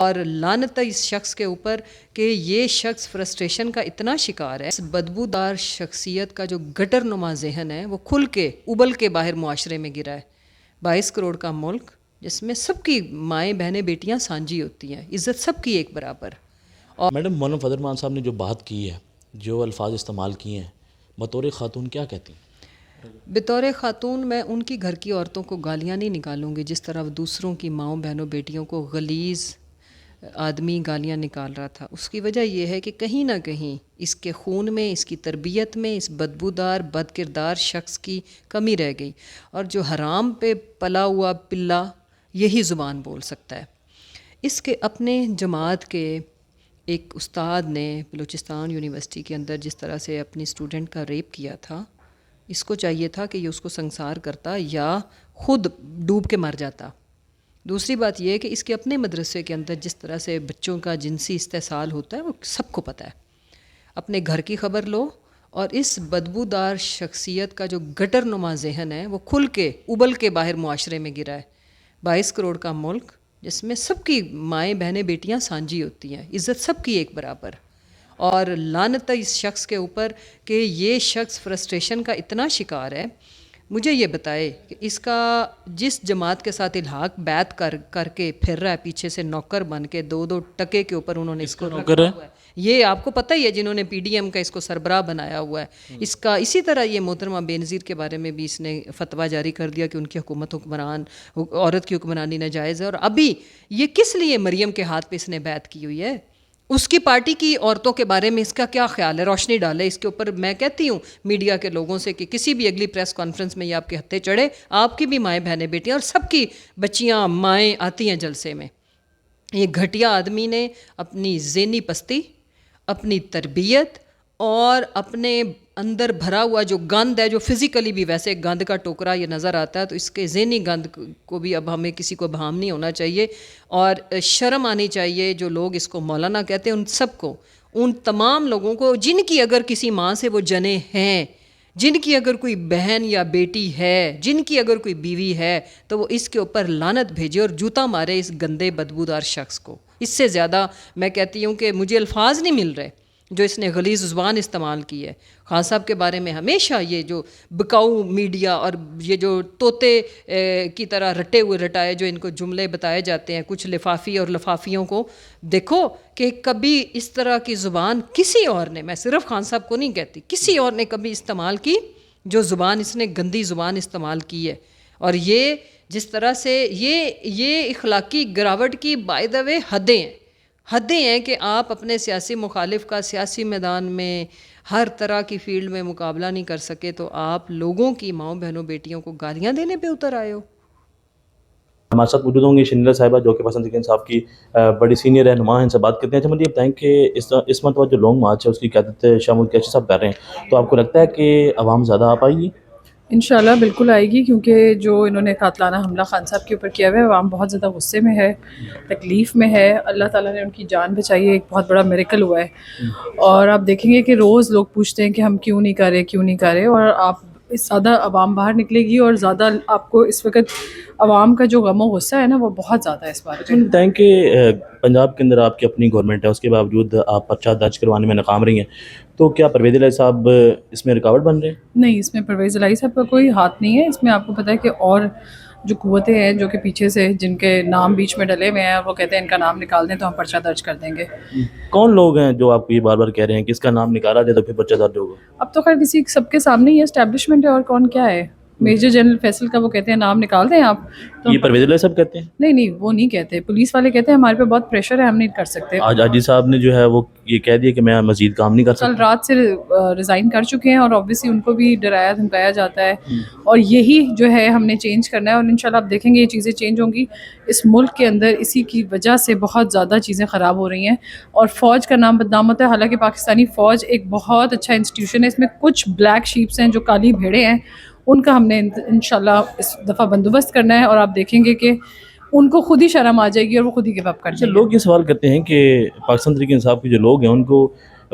اور لعنت ہے اس شخص کے اوپر کہ یہ شخص فرسٹریشن کا اتنا شکار ہے، اس بدبودار شخصیت کا جو گٹر نما ذہن ہے وہ کھل کے ابل کے باہر معاشرے میں گرا ہے۔ 22 کروڑ کا ملک جس میں سب کی مائیں بہنیں بیٹیاں سانجی ہوتی ہیں، عزت سب کی ایک برابر۔ میڈم مولانا فضل الرحمان صاحب نے جو بات کی ہے، جو الفاظ استعمال کیے ہیں، بطور خاتون کیا کہتی ہیں؟ بطور خاتون میں ان کی گھر کی عورتوں کو گالیاں نہیں نکالوں گی جس طرح دوسروں کی ماؤں بہنوں بیٹیوں کو غلیظ آدمی گالیاں نکال رہا تھا۔ اس کی وجہ یہ ہے کہ کہیں نہ کہیں اس کے خون میں، اس کی تربیت میں اس بدبودار بد کردار شخص کی کمی رہ گئی، اور جو حرام پہ پلا ہوا پلا یہی زبان بول سکتا ہے۔ اس کے اپنے جماعت کے ایک استاد نے بلوچستان یونیورسٹی کے اندر جس طرح سے اپنی اسٹوڈنٹ کا ریپ کیا تھا، اس کو چاہیے تھا کہ یہ اس کو سنسار کرتا یا خود ڈوب کے مر جاتا۔ دوسری بات یہ ہے کہ اس کے اپنے مدرسے کے اندر جس طرح سے بچوں کا جنسی استحصال ہوتا ہے وہ سب کو پتہ ہے۔ اپنے گھر کی خبر لو، اور اس بدبودار شخصیت کا جو گٹر نما ذہن ہے وہ کھل کے ابل کے باہر معاشرے میں گرا ہے۔ 22 کروڑ کا ملک جس میں سب کی مائیں بہنیں بیٹیاں سانجی ہوتی ہیں، عزت سب کی ایک برابر۔ اور لعنت ہے اس شخص کے اوپر کہ یہ شخص فرسٹریشن کا اتنا شکار ہے۔ مجھے یہ بتائے کہ اس کا جس جماعت کے ساتھ الحاق بیعت کر کے پھر رہا ہے پیچھے سے نوکر بن کے، 2 ٹکے کے اوپر انہوں نے اس کو رکھا ہوا ہے۔ یہ آپ کو پتہ ہی ہے جنہوں نے پی ڈی ایم کا اس کو سربراہ بنایا ہوا ہے۔ اس کا اسی طرح یہ محترمہ بینظیر کے بارے میں بھی اس نے فتویٰ جاری کر دیا کہ ان کی حکومت حکمران عورت کی حکمرانی ناجائز ہے، اور ابھی یہ کس لیے مریم کے ہاتھ پہ اس نے بیعت کی ہوئی ہے؟ اس کی پارٹی کی عورتوں کے بارے میں اس کا کیا خیال ہے؟ روشنی ڈالے اس کے اوپر۔ میں کہتی ہوں میڈیا کے لوگوں سے کہ کسی بھی اگلی پریس کانفرنس میں یہ آپ کے ہتھے چڑھے، آپ کی بھی مائیں بہنیں بیٹیاں اور سب کی بچیاں مائیں آتی ہیں جلسے میں۔ یہ گھٹیا آدمی نے اپنی ذہنی پستی، اپنی تربیت اور اپنے اندر بھرا ہوا جو گند ہے، جو فزیکلی بھی ویسے گند کا ٹوکرا یہ نظر آتا ہے، تو اس کے ذہنی گند کو بھی اب ہمیں کسی کو ابہام نہیں ہونا چاہیے، اور شرم آنی چاہیے جو لوگ اس کو مولانا کہتے ہیں ان سب کو، ان تمام لوگوں کو جن کی اگر کسی ماں سے وہ جنے ہیں، جن کی اگر کوئی بہن یا بیٹی ہے، جن کی اگر کوئی بیوی ہے، تو وہ اس کے اوپر لعنت بھیجے اور جوتا مارے اس گندے بدبودار شخص کو۔ اس سے زیادہ میں کہتی ہوں کہ مجھے الفاظ نہیں مل رہے جو اس نے غلیظ زبان استعمال کی ہے۔ خان صاحب کے بارے میں ہمیشہ یہ جو بکاؤ میڈیا اور یہ جو طوطے کی طرح رٹے ہوئے رٹائے جو ان کو جملے بتائے جاتے ہیں کچھ لفافی اور لفافیوں کو، دیکھو کہ کبھی اس طرح کی زبان کسی اور نے، میں صرف خان صاحب کو نہیں کہتی، کسی اور نے کبھی استعمال کی جو زبان اس نے گندی زبان استعمال کی ہے۔ اور یہ جس طرح سے یہ اخلاقی گراوٹ کی بائی دا وے حدیں ہیں کہ آپ اپنے سیاسی مخالف کا سیاسی میدان میں ہر طرح کی فیلڈ میں مقابلہ نہیں کر سکے، تو آپ لوگوں کی ماؤں بہنوں بیٹیوں کو گالیاں دینے پہ اتر آئے ہو۔ ہمارے ساتھ موجود ہوں گی شنیلا صاحبہ جو کہ پسند انصاف کی بڑی سینئر رہنما ہیں، ان سے بات کرتے ہیں۔ اچھا مجھے یہ بتائیں کہ اس مرتبہ جو لانگ مارچ ہے اس کی قیادت شاہ محمود قریشی صاحب کر رہے ہیں، تو آپ کو لگتا ہے کہ عوام زیادہ آ پائے گی؟ انشاءاللہ بالکل آئے گی، کیونکہ جو انہوں نے قاتلانہ حملہ خان صاحب کے اوپر کیا ہوا ہے، عوام بہت زیادہ غصے میں ہے، تکلیف میں ہے۔ اللہ تعالیٰ نے ان کی جان بچائی ہے، ایک بہت بڑا میریکل ہوا ہے۔ اور آپ دیکھیں گے کہ روز لوگ پوچھتے ہیں کہ ہم کیوں نہیں کر رہے، اور آپ زیادہ عوام باہر نکلے گی، اور زیادہ آپ کو اس وقت عوام کا جو غم و غصہ ہے نا وہ بہت زیادہ ہے اس بات میں۔ بتائیں کہ پنجاب کے اندر آپ کی اپنی گورنمنٹ ہے، اس کے باوجود آپ پرچہ درج کروانے میں ناکام رہی ہیں، تو کیا پرویز الہی صاحب اس میں رکاوٹ بن رہے ہیں؟ نہیں، اس میں پرویز الہی صاحب کا کوئی ہاتھ نہیں ہے، اس میں آپ کو پتہ ہے کہ اور جو قوتیں ہیں جو کہ پیچھے سے جن کے نام بیچ میں ڈلے ہوئے ہیں، وہ کہتے ہیں ان کا نام نکال دیں تو ہم پرچہ درج کر دیں گے۔ کون لوگ ہیں جو آپ کو یہ بار بار کہہ رہے ہیں کہ اس کا نام نکالا جائے تو پھر پرچہ درج ہوگا؟ اب تو خیر کسی سب کے سامنے ہی اسٹیبلشمنٹ ہے، اور کون کیا ہے، میجر جنرل فیصل کا وہ کہتے ہیں نام نکال دیں آپ، تو یہ پرویز الہی صاحب کہتے ہیں؟ نہیں وہ نہیں کہتے، پولیس والے کہتے ہیں ہمارے پہ بہت پریشر ہے، ہم نہیں کر سکتے۔ آج آجی صاحب نے جو ہے وہ یہ کہہ دیا کہ میں مزید کام نہیں کر کل سکتا۔ رات سے ریزائن کر چکے ہیں، اور آبویسلی ان کو بھی ڈرایا دھمکایا جاتا ہے، اور یہی جو ہے ہم نے چینج کرنا ہے، اور انشاءاللہ آپ دیکھیں گے یہ چیزیں چینج ہوں گی۔ اس ملک کے اندر اسی کی وجہ سے بہت زیادہ چیزیں خراب ہو رہی ہیں، اور فوج کا نام بدنام ہوتا ہے، حالانکہ پاکستانی فوج ایک بہت اچھا انسٹیٹیوشن ہے۔ اس میں کچھ بلیک شیپس ہیں جو کالی بھیڑیں ہیں، ان کا ہم نے انشاءاللہ اس دفعہ بندوبست کرنا ہے، اور آپ دیکھیں گے کہ ان کو خود ہی شرم آ جائے گی اور وہ خود ہی گیو اپ کر اچھا جائیں گے۔ لوگ یہ سوال کرتے ہیں کہ پاکستان تحریک انصاف کے جو لوگ ہیں ان کو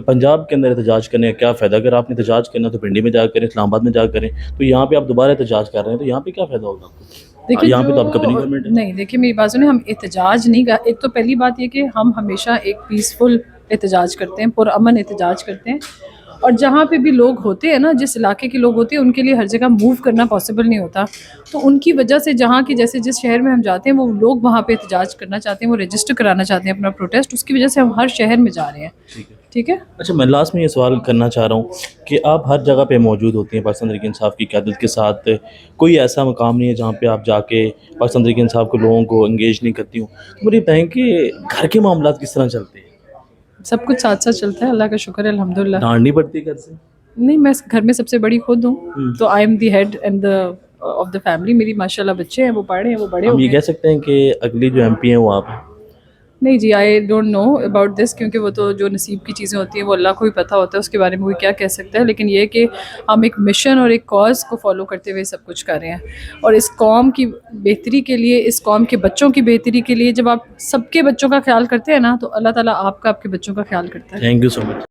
پنجاب کے اندر احتجاج کرنے کا کیا فائدہ؟ اگر آپ نے احتجاج کرنا تو پنڈی میں جا کریں، اسلام آباد میں جا کریں، تو یہاں پہ آپ دوبارہ احتجاج کر رہے ہیں تو یہاں پہ کیا فائدہ ہوگا آپ کو؟ دیکھیے یہاں پہ تو آپ کا اپنی جو گورنمنٹ ہے. نہیں، دیکھیے میری بات سنیں، ہم احتجاج نہیں کر، ایک تو پہلی بات یہ کہ ہم ہمیشہ ایک پیسفل احتجاج کرتے ہیں، پرامن احتجاج کرتے ہیں، اور جہاں پہ بھی لوگ ہوتے ہیں نا، جس علاقے کے لوگ ہوتے ہیں، ان کے لیے ہر جگہ موو کرنا پاسبل نہیں ہوتا، تو ان کی وجہ سے جہاں کی جیسے جس شہر میں ہم جاتے ہیں وہ لوگ وہاں پہ احتجاج کرنا چاہتے ہیں، وہ رجسٹر کرانا چاہتے ہیں اپنا پروٹیسٹ، اس کی وجہ سے ہم ہر شہر میں جا رہے ہیں. ٹھیک ہے. ٹھیک ہے. اچھا میں لاسٹ میں یہ سوال کرنا چاہ رہا ہوں کہ آپ ہر جگہ پہ موجود ہوتی ہیں پاکستان تحریک انصاف کی قیادت کے ساتھ، کوئی ایسا مقام نہیں ہے جہاں پہ آپ جا کے پاکستان تحریک انصاف کے لوگوں کو انگیج نہیں کرتی ہوں. تو مجھے بتائیں کہ گھر کے معاملات کس طرح چلتے ہیں؟ سب کچھ ساتھ ساتھ چلتا ہے، اللہ کا شکر ہے، الحمد للہ. ڈانٹ نہیں پڑتی گھر سے؟ نہیں، میں گھر میں سب سے بڑی خود ہوں، تو I am the head and the of the family. میری ماشاء اللہ بچے ہیں، وہ پڑھ رہے ہیں، وہ بڑے ہو ہم یہ گئے. کہہ سکتے ہیں کہ اگلی جو MP ہیں وہ آپ ہیں؟ نہیں جی، I don't know about this, کیونکہ وہ تو جو نصیب کی چیزیں ہوتی ہیں وہ اللہ کو ہی پتہ ہوتا ہے، اس کے بارے میں کوئی کیا کہہ سکتا ہے. لیکن یہ کہ ہم ایک مشن اور ایک کاز کو فالو کرتے ہوئے سب کچھ کر رہے ہیں، اور اس قوم کی بہتری کے لیے، اس قوم کے بچوں کی بہتری کے لیے، جب آپ سب کے بچوں کا خیال کرتے ہیں نا، تو اللہ تعالیٰ آپ کا، آپ کے بچوں کا خیال کرتا ہے. Thank you so much.